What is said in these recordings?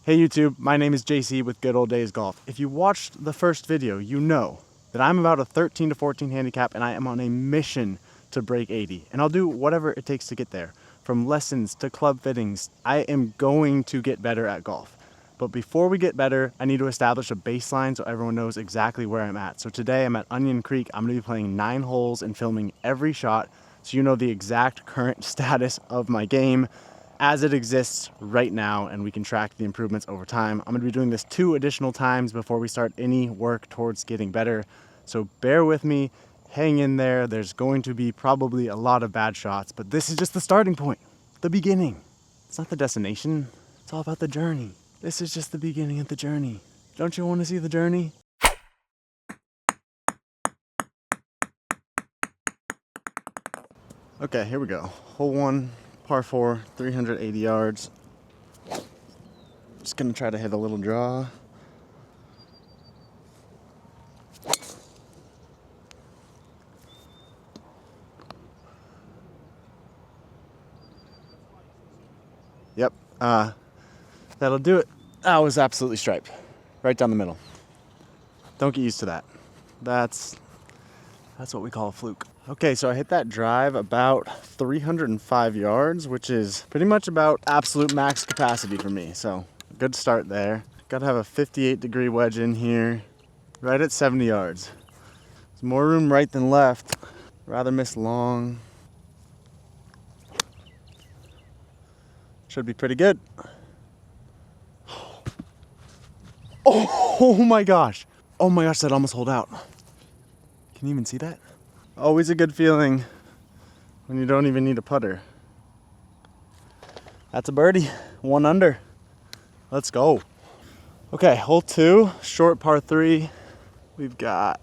Hey YouTube, my name is JC with Good Old Days Golf. If you watched the first video, you know that I'm about a 13 to 14 handicap and I am on a mission to break 80. And I'll do whatever it takes to get there. From lessons to club fittings, I am going to get better at golf. But before we get better, I need to establish a baseline so everyone knows exactly where I'm at. So today I'm at Onion Creek. I'm gonna be playing 9 holes and filming every shot so you know the exact current status of my game as it exists right now, and we can track the improvements over time. I'm gonna be doing this 2 additional times before we start any work towards getting better. So bear with me, hang in there. There's going to be probably a lot of bad shots, but this is just the starting point, the beginning. It's not the destination, it's all about the journey. This is just the beginning of the journey. Don't you wanna see the journey? Okay, here we go. Hole 1, par 4, 380 yards. Just gonna try to hit a little draw. Yep, that'll do it. That was absolutely striped, right down the middle. Don't get used to that. That's what we call a fluke. Okay, so I hit that drive about 305 yards, which is pretty much about absolute max capacity for me. So good start there. Gotta have a 58-degree wedge in here, right at 70 yards. There's more room right than left. Rather miss long. Should be pretty good. Oh my gosh. Oh my gosh, that almost holed out. Can you even see that? Always a good feeling when you don't even need a putter. That's a birdie, 1 under. Let's go. Okay, hole 2, short par 3. We've got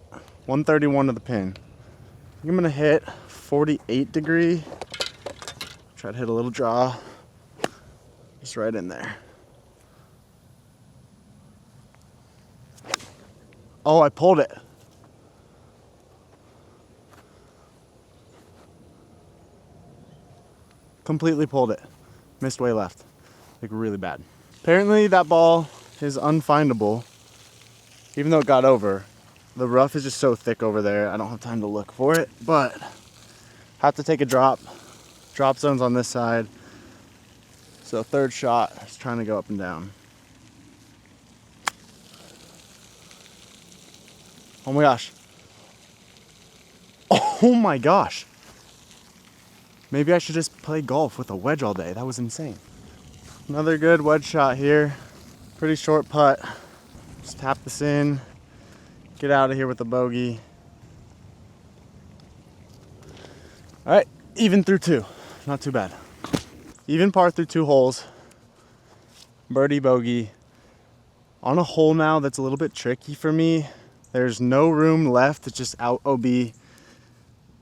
131 to the pin. I'm gonna hit 48 degree. Try to hit a little draw. Just right in there. Oh, I pulled it. Completely pulled it. Missed way left. Like really bad. Apparently that ball is unfindable. Even though it got over. The rough is just so thick over there. I don't have time to look for it, but have to take a drop. Drop zone's on this side. So third shot is trying to go up and down. Oh my gosh. Oh my gosh. Maybe I should just play golf with a wedge all day. That was insane. Another good wedge shot here. Pretty short putt. Just tap this in. Get out of here with a bogey. All right, even through 2. Not too bad. Even par through 2 holes. Birdie, bogey. On a hole now that's a little bit tricky for me. There's no room left. It's just out OB.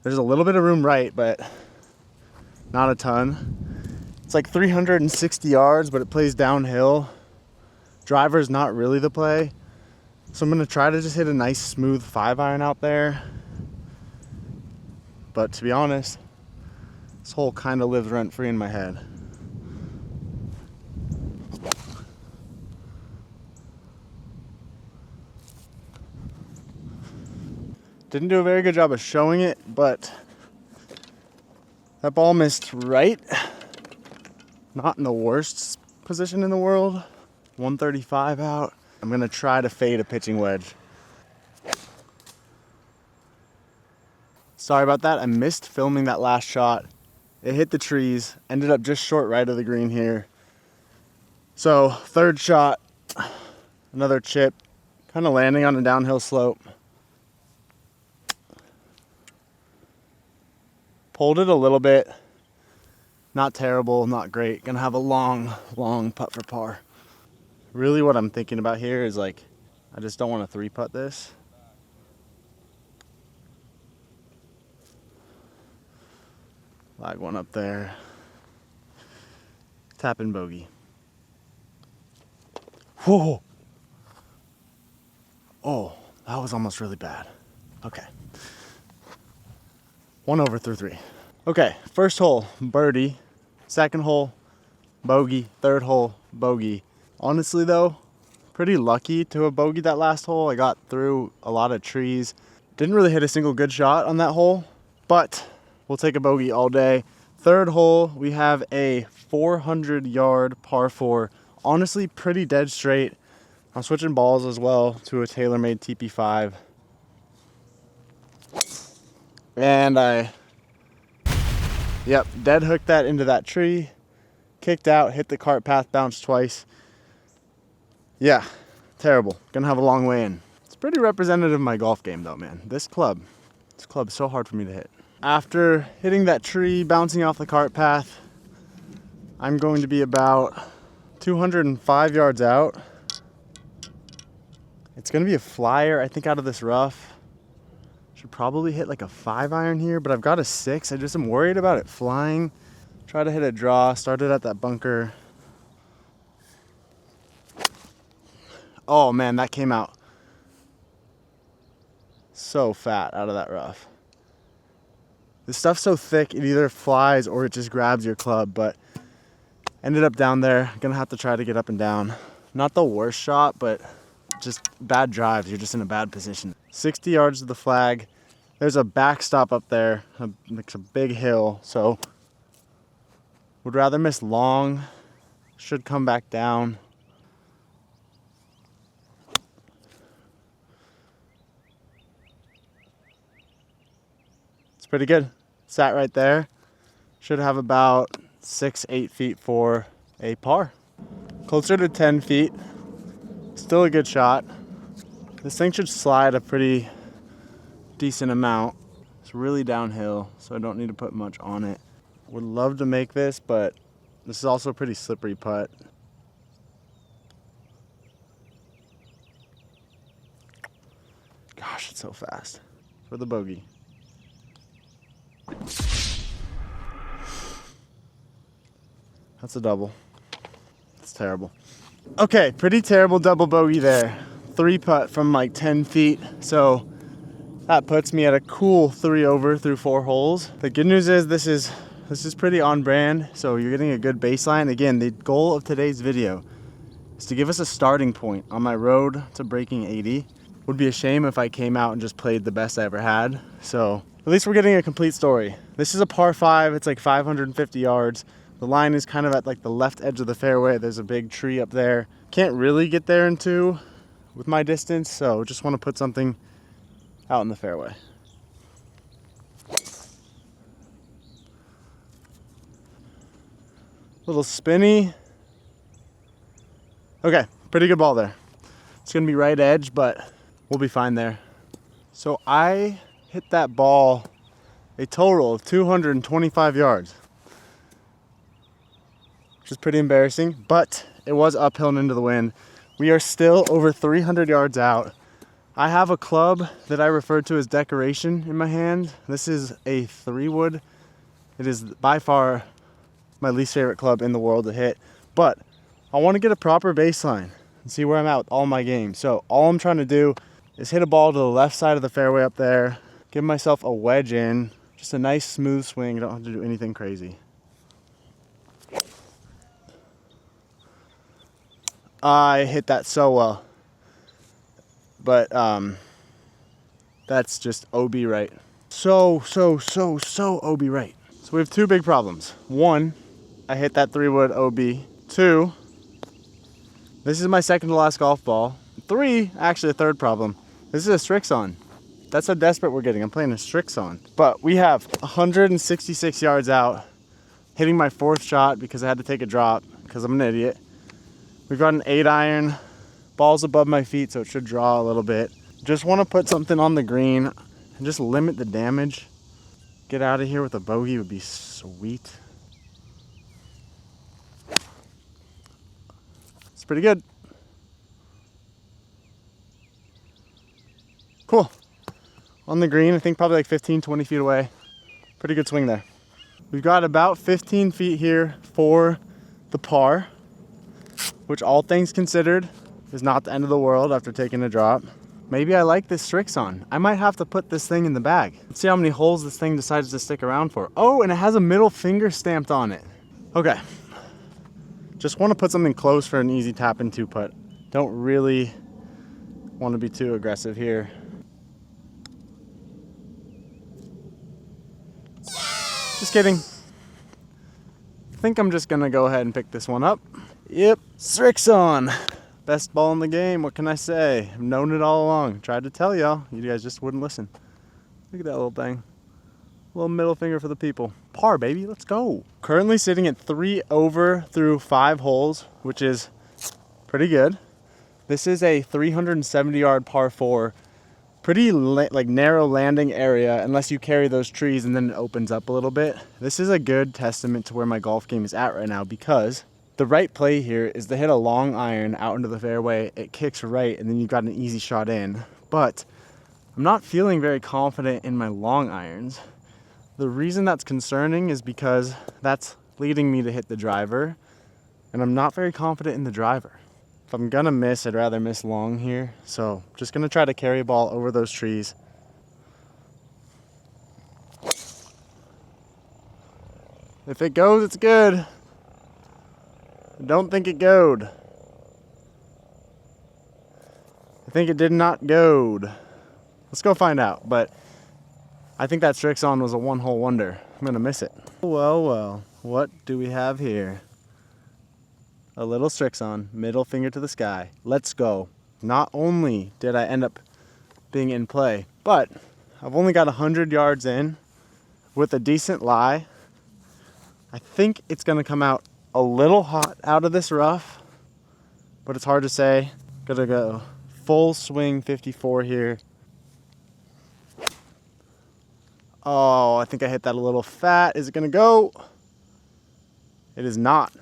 There's a little bit of room right, but not a ton. It's like 360 yards, but it plays downhill. Driver's not really the play. So I'm gonna try to just hit a nice smooth 5-iron out there. But to be honest, this hole kind of lives rent-free in my head. Didn't do a very good job of showing it, but that ball missed right. Not in the worst position in the world. 135 out. I'm gonna try to fade a pitching wedge. Sorry about that, I missed filming that last shot. It hit the trees, ended up just short right of the green here. So third shot, another chip, kind of landing on a downhill slope. Pulled it a little bit. Not terrible, not great. Gonna have a long putt for par. Really what I'm thinking about here is like, I just don't want to 3-putt this. Lag one up there. Tap in bogey. Whoa. Oh, that was almost really bad. Okay. 1 over through 3. Okay, first hole, birdie. Second hole, bogey. Third hole, bogey. Honestly though, pretty lucky to have bogeyed that last hole. I got through a lot of trees. Didn't really hit a single good shot on that hole, but we'll take a bogey all day. Third hole, we have a 400-yard par 4. Honestly, pretty dead straight. I'm switching balls as well to a TaylorMade TP5. And dead hooked that into that tree. Kicked out, hit the cart path, bounced twice. Yeah, terrible. Gonna have a long way in. It's pretty representative of my golf game though, man. This club is so hard for me to hit. After hitting that tree, bouncing off the cart path, I'm going to be about 205 yards out. It's gonna be a flyer, I think, out of this rough. Should probably hit like a 5-iron here, but I've got a 6. I just am worried about it flying. Try to hit a draw, started at that bunker. Oh man, that came out so fat out of that rough. This stuff's so thick, it either flies or it just grabs your club, but ended up down there. Gonna have to try to get up and down. Not the worst shot, but just bad drives. You're just in a bad position. 60 yards to the flag. There's a backstop up there, like a big hill, so would rather miss long. Should come back down. It's pretty good. Sat right there. Should have about 6-8 feet for a par. Closer to 10 feet. Still a good shot. This thing should slide a pretty decent amount. It's really downhill, so I don't need to put much on it. Would love to make this, but this is also a pretty slippery putt. Gosh, it's so fast. For the bogey. That's a double. It's terrible. Okay, pretty terrible double bogey there. 3 putt from like 10 feet. So that puts me at a cool 3 over through 4 holes. The good news is this is pretty on brand. So you're getting a good baseline. Again, the goal of today's video is to give us a starting point on my road to breaking 80. Would be a shame if I came out and just played the best I ever had. So at least we're getting a complete story. This is a par 5. It's like 550 yards. The line is kind of at like the left edge of the fairway. There's a big tree up there. Can't really get there in 2 with my distance, so just want to put something out in the fairway. Little spinny. Okay, pretty good ball there. It's gonna be right edge, but we'll be fine there. So I hit that ball a total of 225 yards. Which is pretty embarrassing, but it was uphill and into the wind. We are still over 300 yards out. I have a club that I refer to as decoration in my hand. This is a 3-wood. It is by far my least favorite club in the world to hit, but I want to get a proper baseline and see where I'm at with all my games. So all I'm trying to do is hit a ball to the left side of the fairway up there, give myself a wedge in, just a nice smooth swing. I don't have to do anything crazy. I hit that so well, but that's just OB right. So OB right. So we have 2 big problems. 1, I hit that 3-wood OB. 2, this is my second to last golf ball. 3, actually a third problem. This is a Strixon. That's how desperate we're getting. I'm playing a Strixon. But we have 166 yards out, hitting my 4th shot because I had to take a drop because I'm an idiot. We've got an 8-iron, ball's above my feet, so it should draw a little bit. Just want to put something on the green and just limit the damage. Get out of here with a bogey would be sweet. It's pretty good. Cool. On the green, I think probably like 15, 20 feet away. Pretty good swing there. We've got about 15 feet here for the par, which all things considered is not the end of the world after taking a drop. Maybe I like this Strixon. I might have to put this thing in the bag. Let's see how many holes this thing decides to stick around for. Oh, and it has a middle finger stamped on it. Okay. Just want to put something close for an easy tap and 2-putt. Don't really want to be too aggressive here. Just kidding. I think I'm just gonna go ahead and pick this one up. Yep, Strixon. Best ball in the game, what can I say? I've known it all along. Tried to tell y'all, you guys just wouldn't listen. Look at that little thing. Little middle finger for the people. Par, baby, let's go. Currently sitting at 3 over through 5 holes, which is pretty good. This is a 370-yard par 4. Pretty like narrow landing area unless you carry those trees and then it opens up a little bit. This is a good testament to where my golf game is at right now, because the right play here is to hit a long iron out into the fairway. It kicks right and then you've got an easy shot in. But I'm not feeling very confident in my long irons. The reason that's concerning is because that's leading me to hit the driver, and I'm not very confident in the driver. If I'm gonna miss, I'd rather miss long here. So just gonna try to carry a ball over those trees. If it goes, it's good. I don't think it goed. I think it did not goad. Let's go find out. But I think that Strixon was a 1-hole wonder. I'm gonna miss it. Well, well, what do we have here? A little Strixon, middle finger to the sky. Let's go. Not only did I end up being in play, but I've only got 100 yards in with a decent lie. I think it's gonna come out a little hot out of this rough, but it's hard to say. Gonna go full swing 54 here. Oh, I think I hit that a little fat. Is it gonna go? It is not.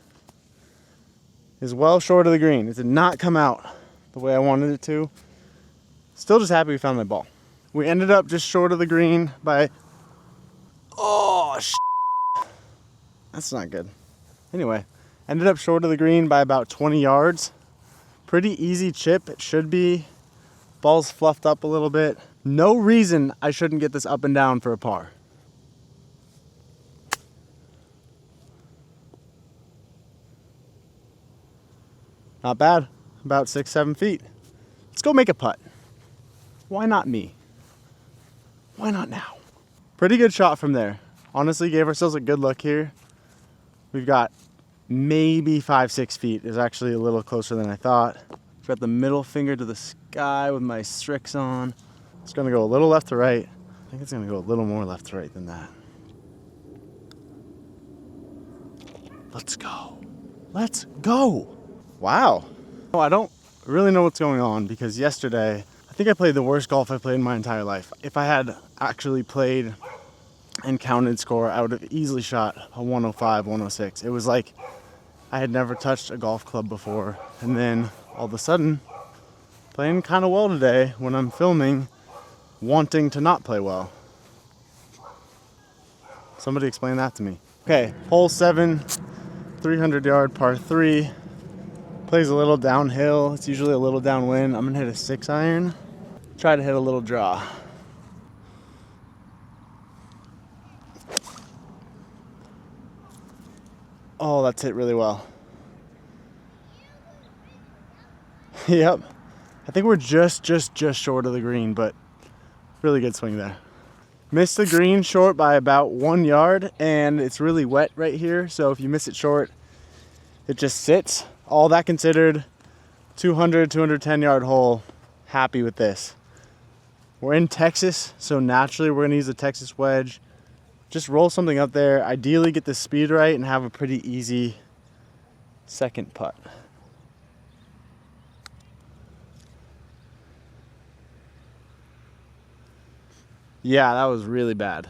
Is well short of the green. It did not come out the way I wanted it to. Still just happy we found my ball. We ended up just short of the green by, oh, that's not good. Anyway, ended up short of the green by about 20 yards. Pretty easy chip, it should be. Ball's fluffed up a little bit. No reason I shouldn't get this up and down for a par. Not bad, about 6-7 feet. Let's go make a putt. Why not me? Why not now? Pretty good shot from there. Honestly, gave ourselves a good look here. We've got maybe 5-6 feet. It's actually a little closer than I thought. Got the middle finger to the sky with my Strixon. It's gonna go a little left to right. I think it's gonna go a little more left to right than that. Let's go. Let's go. Wow. Oh, I don't really know what's going on, because yesterday, I think I played the worst golf I've played in my entire life. If I had actually played and counted score, I would have easily shot a 105, 106. It was like I had never touched a golf club before. And then all of a sudden, playing kind of well today when I'm filming, wanting to not play well. Somebody explain that to me. Okay, hole 7, 300-yard par 3. Plays a little downhill. It's usually a little downwind. I'm gonna hit a 6-iron. Try to hit a little draw. Oh, that's hit really well. Yep. I think we're just short of the green, but really good swing there. Missed the green short by about 1 yard, and it's really wet right here. So if you miss it short, it just sits. All that considered, 210-yard hole. Happy with this. We're in Texas, so naturally we're gonna use the Texas wedge. Just roll something up there. Ideally get the speed right and have a pretty easy second putt. Yeah, that was really bad.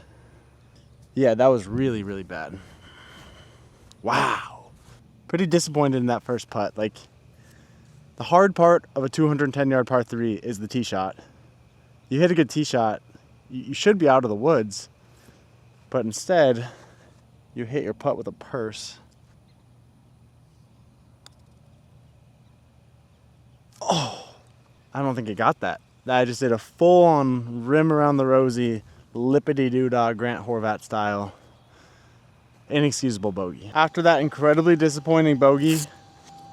Yeah, that was really bad. Wow. Pretty disappointed in that first putt. Like, the hard part of a 210-yard par 3 is the tee shot. You hit a good tee shot, you should be out of the woods, but instead, you hit your putt with a purse. Oh, I don't think it got that. I just did a full-on rim around the rosy, lippity-doo-dah Grant Horvat style. inexcusable bogey. After that incredibly disappointing bogey,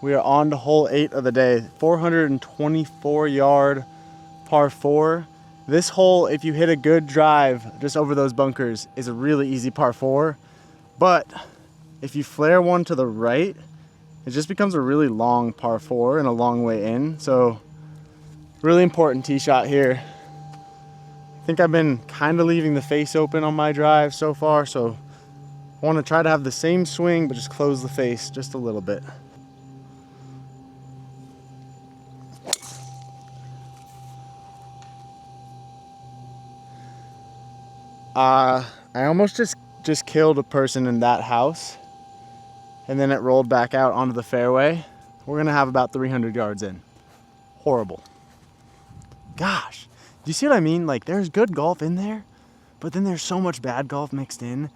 we are on to hole 8 of the day. 424 yard par 4. This hole, if you hit a good drive just over those bunkers, is a really easy par 4. But if you flare one to the right, it just becomes a really long par 4 and a long way in. So really important tee shot here. I think I've been kind of leaving the face open on my drive so far, so I want to try to have the same swing but just close the face just a little bit. I almost just killed a person in that house, and then it rolled back out onto the fairway. We're gonna have about 300 yards in. Horrible. Gosh, do you see what I mean? Like, there's good golf in there, but then there's so much bad golf mixed in.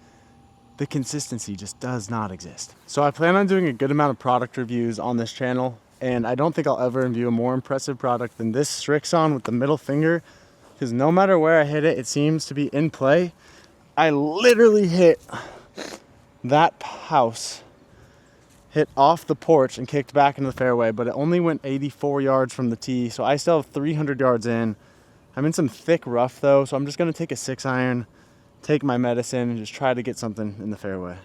The consistency just does not exist. So I plan on doing a good amount of product reviews on this channel, and I don't think I'll ever review a more impressive product than this Strixon with the middle finger, because no matter where I hit it, it seems to be in play. I literally hit that house, hit off the porch and kicked back into the fairway, but it only went 84 yards from the tee, so I still have 300 yards in. I'm in some thick rough though, so I'm just gonna take a 6-iron, take my medicine, and just try to get something in the fairway.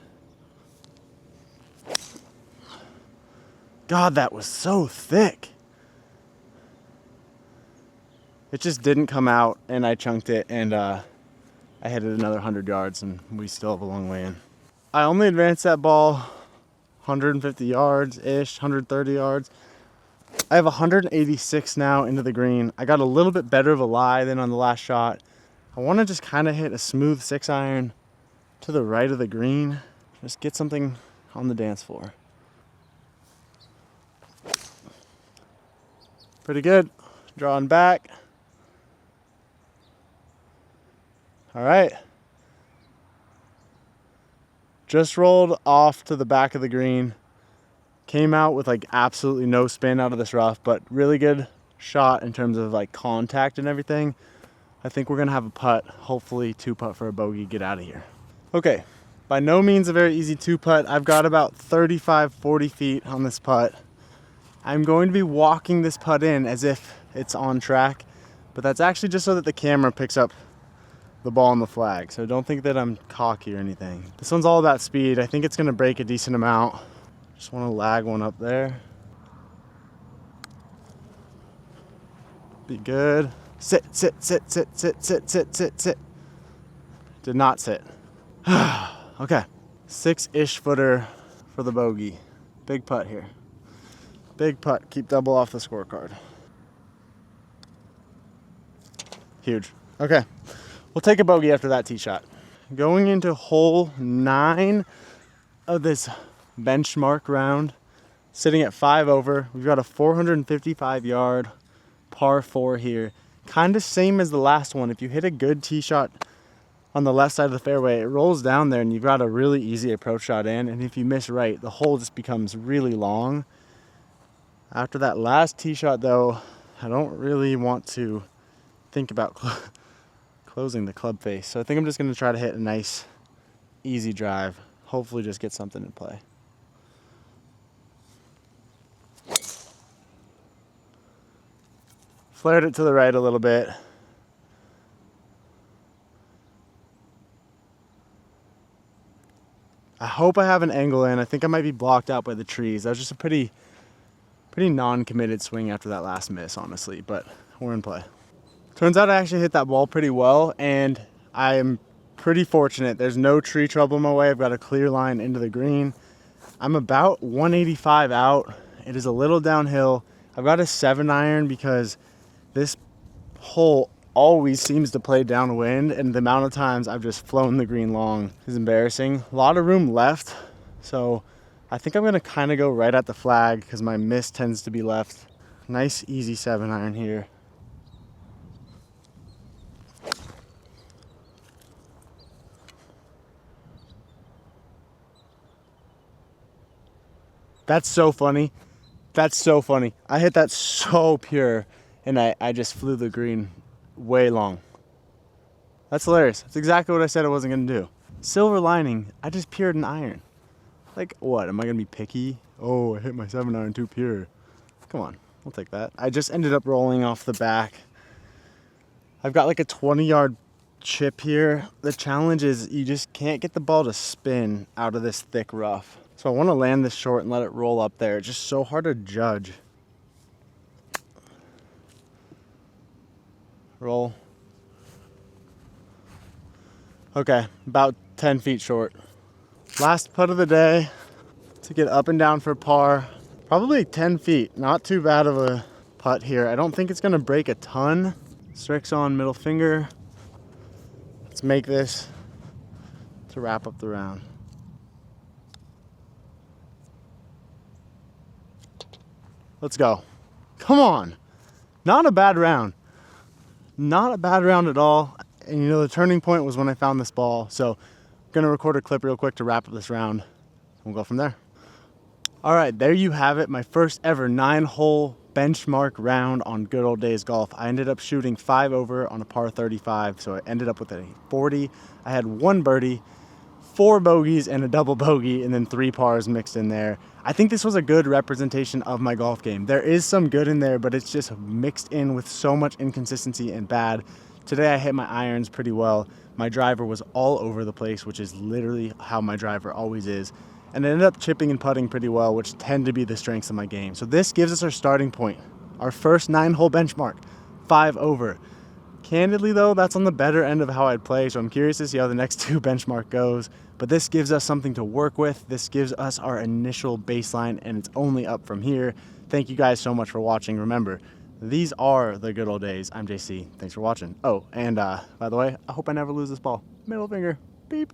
God, that was so thick. It just didn't come out, and I chunked it, and I hit it another 100 yards, and we still have a long way in. I only advanced that ball 150 yards-ish, 130 yards. I have 186 now into the green. I got a little bit better of a lie than on the last shot. I want to just kind of hit a smooth 6-iron to the right of the green. Just get something on the dance floor. Pretty good. Drawing back. All right. Just rolled off to the back of the green. Came out with like absolutely no spin out of this rough, but really good shot in terms of like contact and everything. I think we're gonna have a putt, hopefully 2-putt for a bogey, get out of here. Okay, by no means a very easy 2-putt. I've got about 35, 40 feet on this putt. I'm going to be walking this putt in as if it's on track, but that's actually just so that the camera picks up the ball on the flag. So don't think that I'm cocky or anything. This one's all about speed. I think it's gonna break a decent amount. Just wanna lag one up there. Be good. Sit, sit, sit, sit, sit, sit, sit, sit, sit. Did not sit. Okay, 6-ish footer for the bogey. Big putt here. Big putt, keep double off the scorecard. Huge. Okay. We'll take a bogey after that tee shot. Going into hole 9 of this benchmark round, sitting at 5 over. We've got a 455 yard par 4 here. Kind of same as the last one. If you hit a good tee shot on the left side of the fairway, it rolls down there and you've got a really easy approach shot in. And if you miss right, the hole just becomes really long. After that last tee shot though, I don't really want to think about closing the club face. So I think I'm just gonna try to hit a nice, easy drive. Hopefully just get something in play. Flared it to the right a little bit. I hope I have an angle in. I think I might be blocked out by the trees. That was just a pretty non-committed swing after that last miss, honestly, but we're in play. Turns out I actually hit that ball pretty well, and I am pretty fortunate. There's no tree trouble in my way. I've got a clear line into the green. I'm about 185 out. It is a little downhill. I've got a 7-iron because this hole always seems to play downwind, and the amount of times I've just flown the green long is embarrassing. A lot of room left, so I think I'm gonna kind of go right at the flag because my miss tends to be left. Nice easy 7-iron here. That's so funny. That's so funny. I hit that so pure, and I just flew the green way long. That's hilarious. That's exactly what I said I wasn't gonna do. Silver lining, I just pured an iron. Like, what, am I gonna be picky? Oh, I hit my 7-iron too pure. Come on, I'll take that. I just ended up rolling off the back. I've got like a 20-yard chip here. The challenge is you just can't get the ball to spin out of this thick rough. So I want to land this short and let it roll up there. It's just so hard to judge. Roll. Okay, about 10 feet short. Last putt of the day to get up and down for par. Probably 10 feet, not too bad of a putt here. I don't think it's gonna break a ton. Strixon middle finger. Let's make this to wrap up the round. Let's go. Come on. Not a bad round. Not a bad round at all. And you know, the turning point was when I found this ball. So I'm gonna record a clip real quick to wrap up this round. We'll go from there. All right, there you have it. My first ever 9-hole benchmark round on Good Old Days Golf. I ended up shooting 5 over on a par 35. So I ended up with a 40. I had 1 birdie, 4 bogeys and a double bogey, and then 3 pars mixed in there. I think this was a good representation of my golf game. There is some good in there, but it's just mixed in with so much inconsistency and bad. Today I hit my irons pretty well. My driver was all over the place, which is literally how my driver always is. And I ended up chipping and putting pretty well, which tend to be the strengths of my game. So this gives us our starting point. Our first 9-hole benchmark, 5 over. Candidly though, that's on the better end of how I'd play, so I'm curious to see how the next 2 benchmark goes. But this gives us something to work with. This gives us our initial baseline, and it's only up from here. Thank you guys so much for watching. Remember, these are the good old days. I'm JC. Thanks for watching. Oh, and by the way, I hope I never lose this ball. Middle finger. Beep.